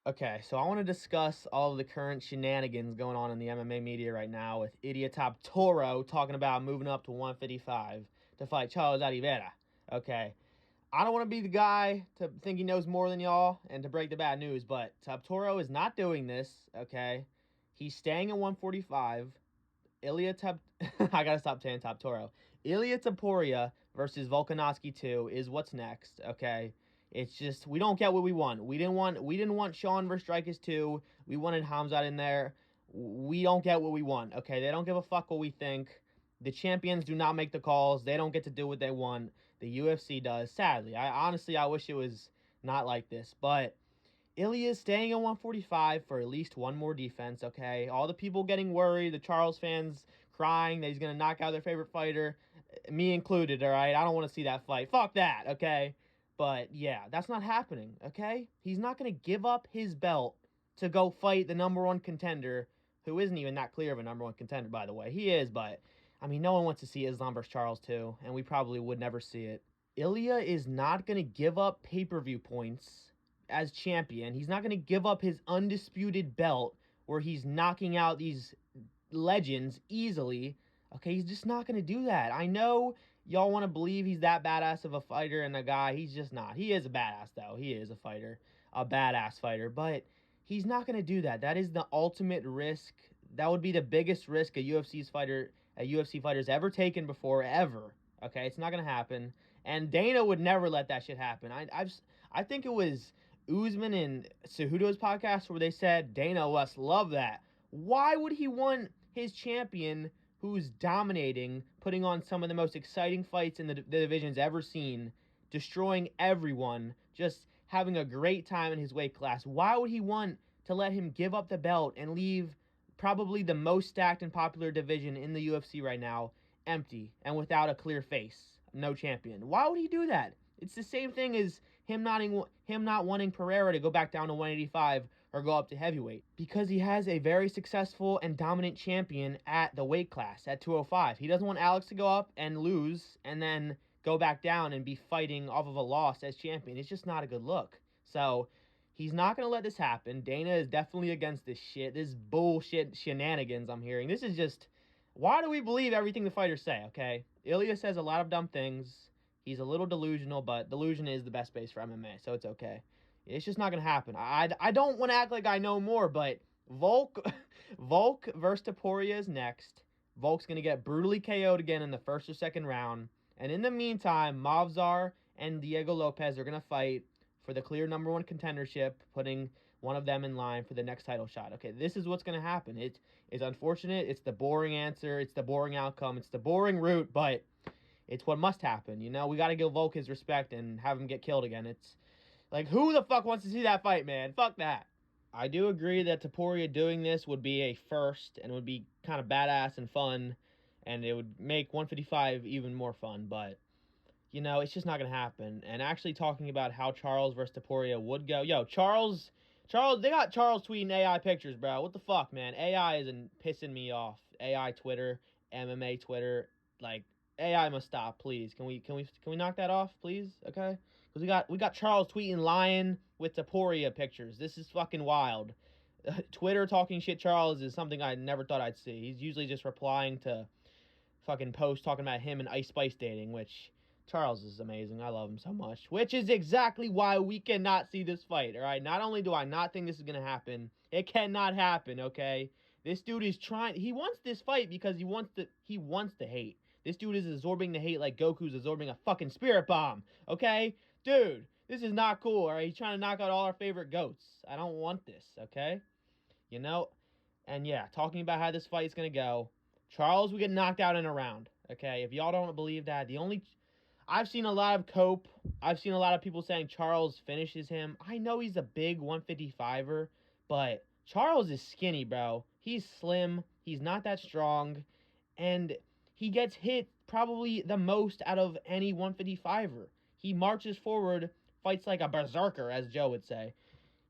Okay, so I want to discuss all of the current shenanigans going on in the MMA media right now with Ilia Topuria talking about moving up to 155 to fight Charles Oliveira. Okay, I don't want to be the guy to think he knows more than y'all and to break the bad news, but Topuria is not doing this. Okay, he's staying at 145. I gotta stop saying Topuria. Ilia Topuria versus Volkanovski 2 is what's next. Okay. It's just we don't get what we want. We didn't want Sean versus Strikers 2. We wanted Hamzat in there. We don't get what we want. Okay, they don't give a fuck what we think. The champions do not make the calls. They don't get to do what they want. The UFC does. Sadly, I wish it was not like this, but Ilia is staying at 145 for at least one more defense, okay? All the people getting worried, the Charles fans crying that he's going to knock out their favorite fighter, me included, all right? I don't want to see that fight. Fuck that, okay? But yeah, that's not happening, okay? He's not going to give up his belt to go fight the number one contender, who isn't even that clear of a number one contender, by the way. He is, but I mean, no one wants to see Islam versus Charles, too, and we probably would never see it. Ilia is not going to give up pay-per-view points as champion. He's not going to give up his undisputed belt where he's knocking out these legends easily. Okay, he's just not going to do that. I know y'all want to believe he's that badass of a fighter and a guy. He's just not. He is a badass, though. He is a fighter, a badass fighter, but he's not going to do that. That is the ultimate risk. That would be the biggest risk a UFC fighter's ever taken before, ever. Okay, it's not going to happen. And Dana would never let that shit happen. I think it was Usman and Cejudo's podcast where they said Dana must love that. Why would he want his champion who's dominating, putting on some of the most exciting fights in the division's ever seen, destroying everyone, just having a great time in his weight class? Why would he want to let him give up the belt and leave probably the most stacked and popular division in the UFC right now empty and without a clear face? No champion. Why would he do that? It's the same thing as him not wanting Pereira to go back down to 185 or go up to heavyweight, because he has a very successful and dominant champion at the weight class at 205. He doesn't want Alex to go up and lose and then go back down and be fighting off of a loss as champion. It's just not a good look. So he's not going to let this happen. Dana is definitely against this shit, this bullshit shenanigans I'm hearing. This is just, why do we believe everything the fighters say, okay? Ilia says a lot of dumb things. He's a little delusional, but delusion is the best base for MMA, so it's okay. It's just not going to happen. I don't want to act like I know more, but Volk versus Topuria is next. Volk's going to get brutally KO'd again in the first or second round. And in the meantime, Movzar and Diego Lopez are going to fight for the clear number one contendership, putting one of them in line for the next title shot. Okay, this is what's going to happen. It's unfortunate. It's the boring answer. It's the boring outcome. It's the boring route, but it's what must happen. You know, we got to give Volk his respect and have him get killed again. It's like, who the fuck wants to see that fight, man? Fuck that. I do agree that Topuria doing this would be a first and would be kind of badass and fun, and it would make 155 even more fun, but you know, it's just not going to happen. And actually talking about how Charles versus Topuria would go. Yo, Charles, they got Charles tweeting AI pictures, bro. What the fuck, man? AI isn't pissing me off. AI Twitter, MMA Twitter, like, AI must stop, please. Can we knock that off, please? Okay? Because we got Charles tweeting lying with Topuria pictures. This is fucking wild. Twitter talking shit Charles is something I never thought I'd see. He's usually just replying to fucking posts talking about him and Ice Spice dating, which Charles is amazing. I love him so much. Which is exactly why we cannot see this fight, all right? Not only do I not think this is going to happen, it cannot happen, okay? This dude is trying. He wants this fight because he wants to hate. This dude is absorbing the hate like Goku's absorbing a fucking spirit bomb, okay? Dude, this is not cool, all right? He's trying to knock out all our favorite goats. I don't want this, okay? You know? And yeah, talking about how this fight is going to go, Charles will get knocked out in a round, okay? If y'all don't believe that, I've seen a lot of cope. I've seen a lot of people saying Charles finishes him. I know he's a big 155er, but Charles is skinny, bro. He's slim. He's not that strong. And he gets hit probably the most out of any 155er. He marches forward, fights like a berserker, as Joe would say.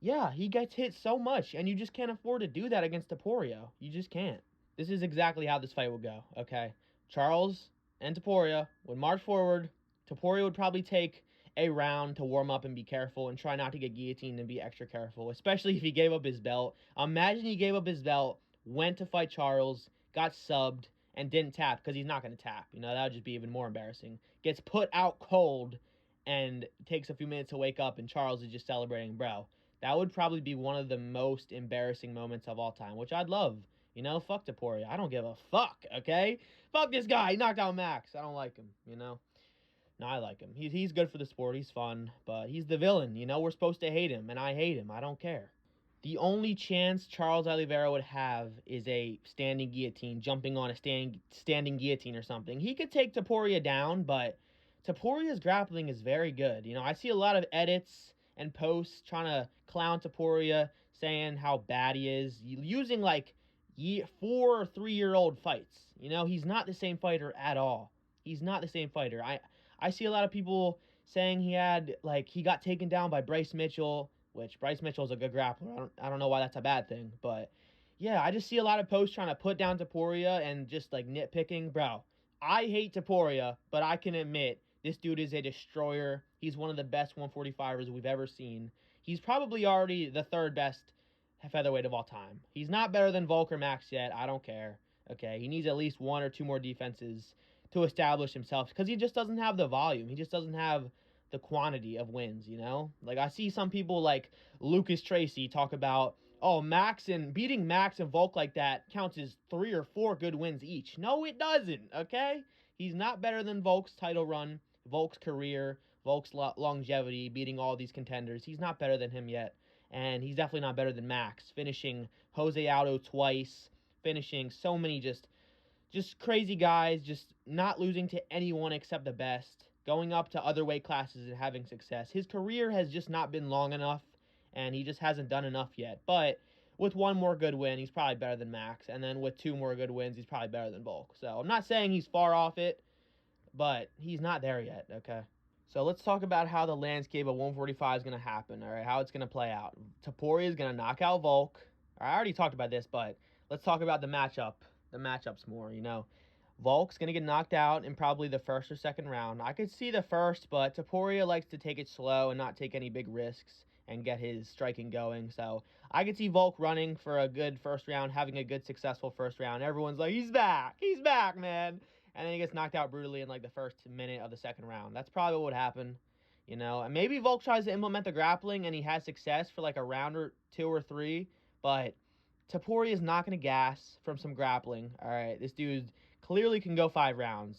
Yeah, he gets hit so much, and you just can't afford to do that against Topuria. You just can't. This is exactly how this fight will go, okay? Charles and Topuria would march forward. Topuria would probably take a round to warm up and be careful and try not to get guillotined and be extra careful, especially if he gave up his belt. Imagine he gave up his belt, went to fight Charles, got subbed, and didn't tap because he's not going to tap. That would just be even more embarrassing. Gets put out cold and takes a few minutes to wake up, and Charles is just celebrating. Bro, that would probably be one of the most embarrassing moments of all time, which I'd love. Fuck Topuria. I don't give a fuck, okay? Fuck this guy. He knocked out Max. I don't like him, No, I like him. He's good for the sport. He's fun, but he's the villain. We're supposed to hate him, and I hate him. I don't care. The only chance Charles Oliveira would have is a standing guillotine, jumping on a standing guillotine or something. He could take Topuria down, but Topuria's grappling is very good. I see a lot of edits and posts trying to clown Topuria, saying how bad he is, using 4 or 3-year-old fights. He's not the same fighter at all. He's not the same fighter. I see a lot of people saying he got taken down by Bryce Mitchell, which Bryce Mitchell's a good grappler. I don't know why that's a bad thing, but yeah, I just see a lot of posts trying to put down Topuria and just nitpicking. Bro, I hate Topuria, but I can admit this dude is a destroyer. He's one of the best 145ers we've ever seen. He's probably already the 3rd best featherweight of all time. He's not better than Volk or Max yet. I don't care. Okay, he needs at least 1 or 2 more defenses to establish himself because he just doesn't have the volume. He just doesn't have the quantity of wins, I see some people like Lucas Tracy talk about, beating Max and Volk like that counts as 3 or 4 good wins each. No, it doesn't, okay? He's not better than Volk's title run, Volk's career, Volk's longevity, beating all these contenders. He's not better than him yet, and he's definitely not better than Max, finishing Jose Aldo twice, finishing so many just crazy guys, just not losing to anyone except the best, going up to other weight classes and having success. His career has just not been long enough, and he just hasn't done enough yet. But with 1 more good win, he's probably better than Max, and then with 2 more good wins, he's probably better than Volk. So I'm not saying he's far off it, but he's not there yet, okay? So let's talk about how the landscape of 145 is going to happen, all right, how it's going to play out. Topuria is going to knock out Volk. I already talked about this, but let's talk about the matchups more, Volk's going to get knocked out in probably the 1st or 2nd round. I could see the 1st, but Topuria likes to take it slow and not take any big risks and get his striking going. So I could see Volk running for a good 1st round, having a good, successful 1st round. Everyone's like, he's back, man. And then he gets knocked out brutally in the 1st minute of the 2nd round. That's probably what would happen, And maybe Volk tries to implement the grappling and he has success for a round or 2 or 3, but Topuria is not going to gas from some grappling. All right, this dude clearly can go 5 rounds,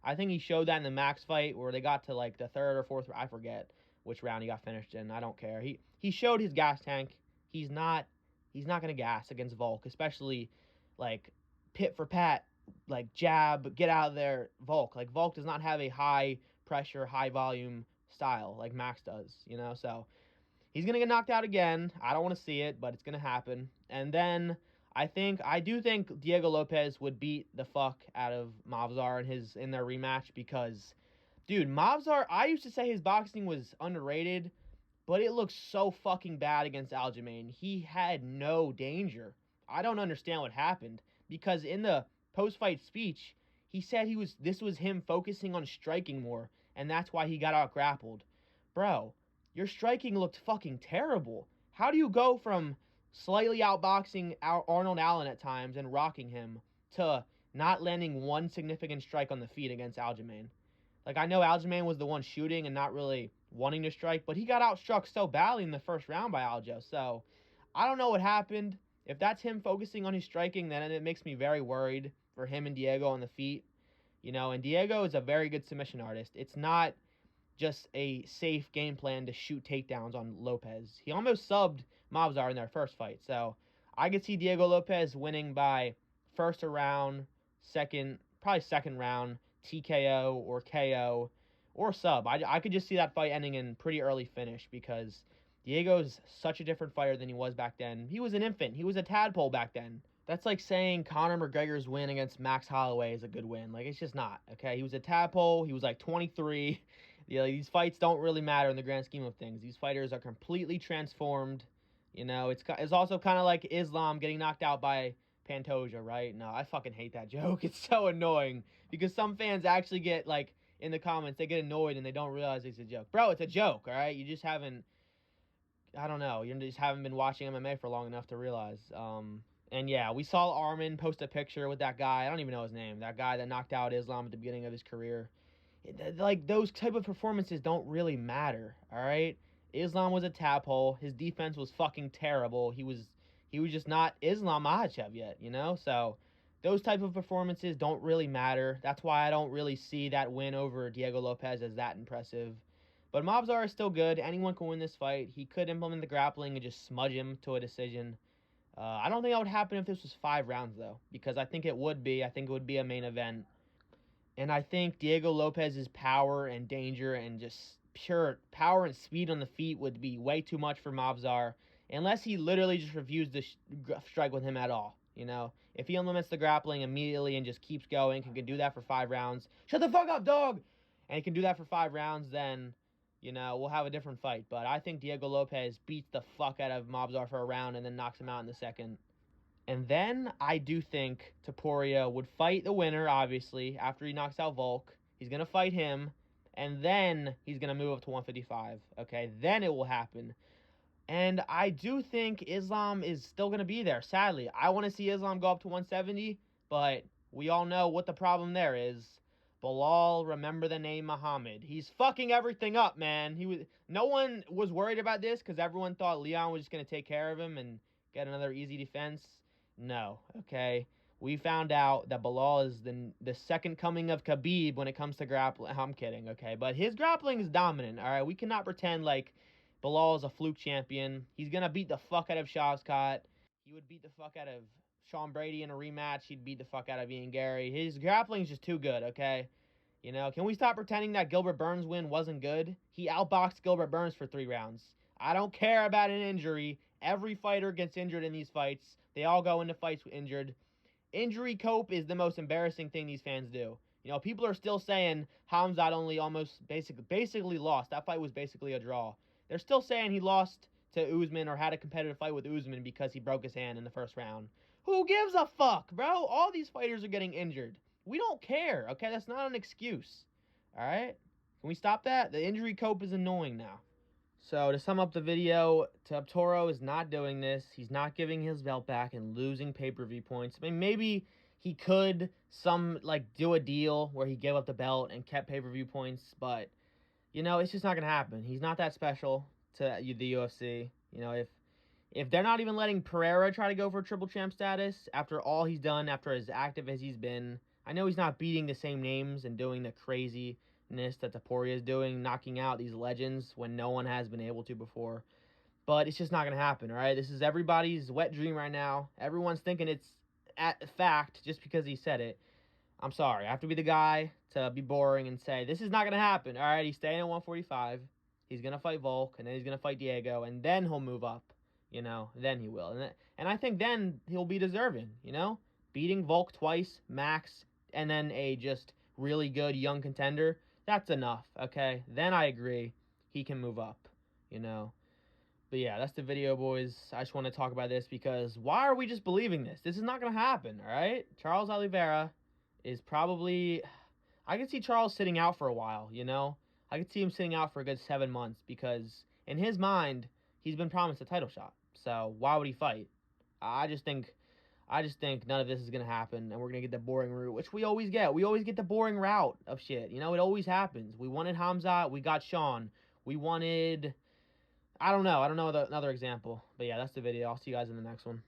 I think he showed that in the Max fight where they got to the 3rd or 4th, I forget which round he got finished in. I don't care. He showed his gas tank. He's not going to gas against Volk, especially pit for pat, jab, get out of there, Volk. Volk does not have a high pressure, high volume style like Max does, so he's going to get knocked out again. I don't want to see it, but it's going to happen. And then I do think Diego Lopez would beat the fuck out of Mavzar in their rematch because, dude, Mavzar, I used to say his boxing was underrated, but it looks so fucking bad against Aljamain. He had no danger. I don't understand what happened because in the post-fight speech, he said this was him focusing on striking more, and that's why he got out-grappled. Bro, your striking looked fucking terrible. How do you go from slightly outboxing Arnold Allen at times and rocking him to not landing 1 significant strike on the feet against Aljamain? I know Aljamain was the one shooting and not really wanting to strike, but he got outstruck so badly in the 1st round by Aljo. So I don't know what happened. If that's him focusing on his striking, then it makes me very worried for him and Diego on the feet. And Diego is a very good submission artist. It's not just a safe game plan to shoot takedowns on Lopez. He almost subbed Mavzar in their 1st fight. So I could see Diego Lopez winning by 1st round, probably 2nd round, TKO or KO or sub. I could just see that fight ending in pretty early finish because Diego's such a different fighter than he was back then. He was an infant. He was a tadpole back then. That's like saying Conor McGregor's win against Max Holloway is a good win. It's just not, okay? He was a tadpole. He was 23. These fights don't really matter in the grand scheme of things. These fighters are completely transformed. It's also kind of like Islam getting knocked out by Pantoja, right? No, I fucking hate that joke. It's so annoying because some fans actually get in the comments, they get annoyed and they don't realize it's a joke. Bro, it's a joke, all right? You just haven't, I don't know, you just haven't been watching MMA for long enough to realize. And yeah, we saw Armin post a picture with that guy. I don't even know his name. That guy that knocked out Islam at the beginning of his career. Like, those type of performances don't really matter, all right? Islam was a tadpole. His defense was fucking terrible. He was just not Islam Makhachev yet, you know? So those type of performances don't really matter. That's why I don't really see that win over Diego Lopez as that impressive. But Mobzar is still good. Anyone can win this fight. He could implement the grappling and just smudge him to a decision. I don't think that would happen if this was 5 rounds, though, because I think it would be. I think it would be a main event. And I think Diego Lopez's power and danger and just pure power and speed on the feet would be way too much for Mobzar, unless he literally just refused to strike with him at all. You know, if he implements the grappling immediately and just keeps going, can do that for 5 rounds. Shut the fuck up, dog! And he can do that for 5 rounds, then, you know, we'll have a different fight. But I think Diego Lopez beats the fuck out of Mobzar for a round and then knocks him out in the second. And then I do think Topuria would fight the winner, obviously, after he knocks out Volk. He's going to fight him, and then he's going to move up to 155. Okay, then it will happen. And I do think Islam is still going to be there, sadly. I want to see Islam go up to 170, but we all know what the problem there is. Bilal, remember the name Muhammad. He's fucking everything up, man. No one was worried about this because everyone thought Leon was just going to take care of him and get another easy defense. No, okay? We found out that Bilal is the second coming of Khabib when it comes to grappling. I'm kidding, okay? But his grappling is dominant, all right? We cannot pretend like Bilal is a fluke champion. He's going to beat the fuck out of Shavkat. He would beat the fuck out of Sean Brady in a rematch. He'd beat the fuck out of Ian Gary. His grappling is just too good, okay? You know, can we stop pretending that Gilbert Burns' win wasn't good? He outboxed Gilbert Burns for 3 rounds. I don't care about an injury. Every fighter gets injured in these fights. They all go into fights injured. Injury cope is the most embarrassing thing these fans do. You know, people are still saying Khamzat only almost basically lost. That fight was basically a draw. They're still saying he lost to Usman or had a competitive fight with Usman because he broke his hand in the first round. Who gives a fuck, bro? All these fighters are getting injured. We don't care, okay? That's not an excuse, all right? Can we stop that? The injury cope is annoying now. So, to sum up the video, Topuria is not doing this. He's not giving his belt back and losing pay-per-view points. I mean, maybe he could do a deal where he gave up the belt and kept pay-per-view points, but, you know, it's just not going to happen. He's not that special to the UFC. You know, if they're not even letting Pereira try to go for triple champ status after all he's done, after as active as he's been, I know he's not beating the same names and doing the craziness that Topuria is doing, knocking out these legends when no one has been able to before. But it's just not going to happen, all right? This is everybody's wet dream right now. Everyone's thinking it's at fact just because he said it. I'm sorry. I have to be the guy to be boring and say, this is not going to happen, all right? He's staying at 145. He's going to fight Volk, and then he's going to fight Diego, and then he'll move up, you know? Then he will. And I think then he'll be deserving, you know? Beating Volk twice, max, and then a just really good young contender, that's enough, okay? Then I agree he can move up, you know? But yeah, that's the video, boys. I just want to talk about this because why are we just believing this? This is not going to happen, all right? Charles Oliveira is probably... I could see Charles sitting out for a while, you know? I could see him sitting out for a good 7 months because in his mind, he's been promised a title shot. So why would he fight? I just think none of this is going to happen, and we're going to get the boring route, which we always get. We always get the boring route of shit. You know, it always happens. We wanted Khamzat. We got Sean. We wanted... I don't know another example. But yeah, that's the video. I'll see you guys in the next one.